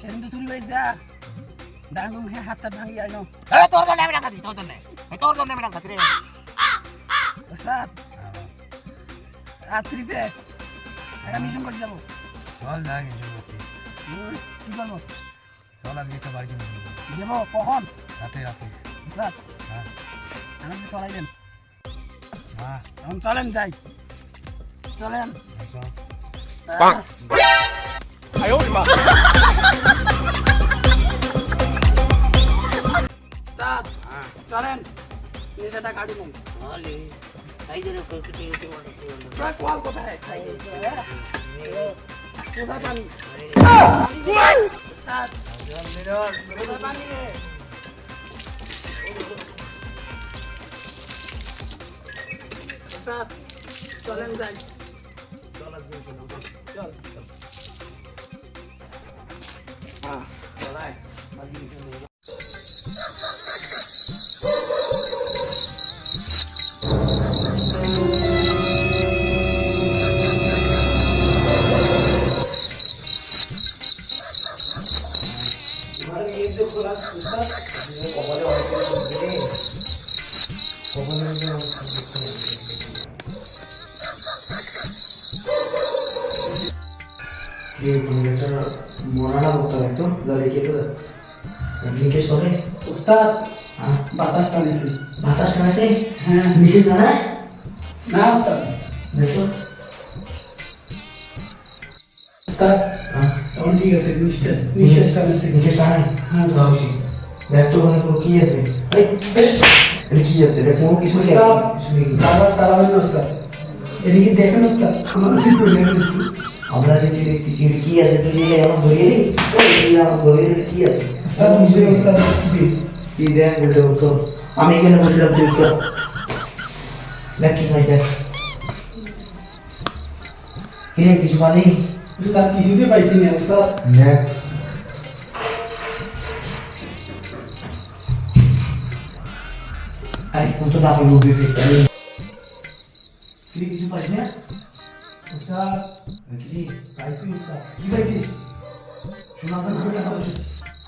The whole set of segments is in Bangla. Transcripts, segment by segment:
সেদিন তো চুরি করে যা ডাঙ্গুম খেয়ে হাতটা ভাঙি আইন তোর জন্য আমি রাখাতি তোর জন্য আমি রাখাতি রে ওস্তাদ রাত্রিতে একটা মিশন করে যাবো চল যাই কিছু করতে কি করবো চল আজকে একটা বাড়ি কিনে দেবো কখন রাতে রাতে ওস্তাদ হ্যাঁ আমাকে চলাইবেন হ্যাঁ এখন চলেন যাই চলেন চল ওস্তাদ চলেন নেশাটা কাটি নেন বলে তাই জন্য কিছু কল কোথায় কোথায় পানি ওস্তাদ কোথায় পানি রে ওস্তাদ চলেন যাই চল চলাই মরানা করতে হবে তো দেখে তো নিকে সরে উস্তাদ বাতাস টানেছে বাতাস কাছে হ্যাঁ নিকে দাঁড়ায় না উস্তাদ দেখো উস্তাদ এখন ঠিক আছে নিঃশ্বাস টানেছে নিকে দাঁড়ায় হ্যাঁ সাহসী দেখ তো মানে তোর কি আছে এটা কি আছে দেখ কোনো কিছু নেই উস্তাদ কিছু নেই বারবার তাড়াবেন উস্তাদ এদিকে দেখেন উস্তাদ আমার কি করলেন আমরা যদি দেখতেছি এটা কি আছে তুই নিলে আমার ধরিয়ে দিই আমার ধরিয়ে দিলে কি আছে উস্তাদ বুঝে উস্তাদ কি দেখ উল্টো উল্টো আমি এখানে বসলাম তুই উঠো দেখ কি হয় দেখ কি রে কিছু পানি উস্তাদ কিছুতে পাইছি না উস্তাদ দেখ আরে কত না হলো বিপি কি কিছু পাইছ না উস্তাদ কি পাইছি উস্তাদ কি পাইছিস শোনা তো ঘুরে খাবো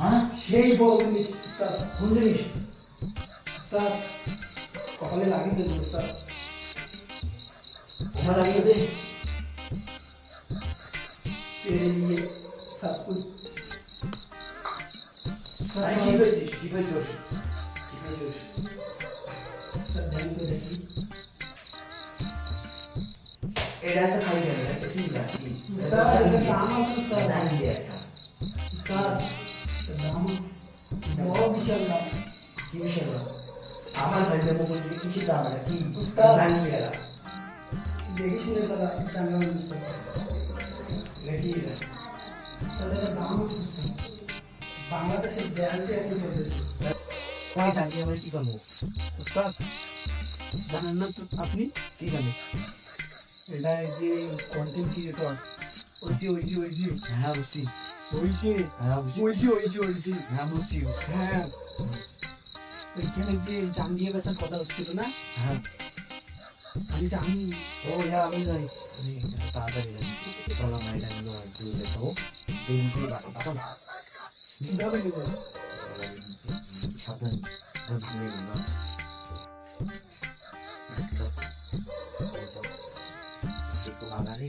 হ্যাঁ সেই বড় জিনিস উস্তাদ কোন জিনিস উস্তাদ কপালে লাগিয়েছে উস্তাদ ওখানে লাগিয়ে দে तेरे लिए सब कुछ আরে কি পাইছিস কি পাইছিস কি পাইছিস सब ध्यान को देखिए এটা একটা খাই গেল এটা কি জানি उस्ताद का काम है उस्ताद জানি একটা उस्ताद नाम बहुत विशाल नाम কি বিষয় আমার ভাই যে মোবাইল কিছু দাম না কি উস্তাদ। জানি এরা देखिए सुने दादा जंगल में उस्ताद নাকি না उस्ताद का नाम बांग्लादेश ध्यान से ऐसे चलते কই জানি আমি কি করব उस्ताद জানেন না তো আপনি কি জানি এটা এই যে কন্টেন্ট ক্রিয়েটর ওই যে হ্যাঁ বুঝছি হ্যাঁ বুঝছি ওই যে হ্যাঁ বুঝছি হ্যাঁ ওইখানে যে জান দিয়ে বেচার কথা হচ্ছিল না হ্যাঁ আমি যে আমি ও হ্যাঁ আমি যাই আমি তাড়াতাড়ি যাই চলো না এটা নিয়ে একটু দেখো তুই বুঝলি বাসন কিভাবে নেব সাবধান ভাঙে না একটু আগারে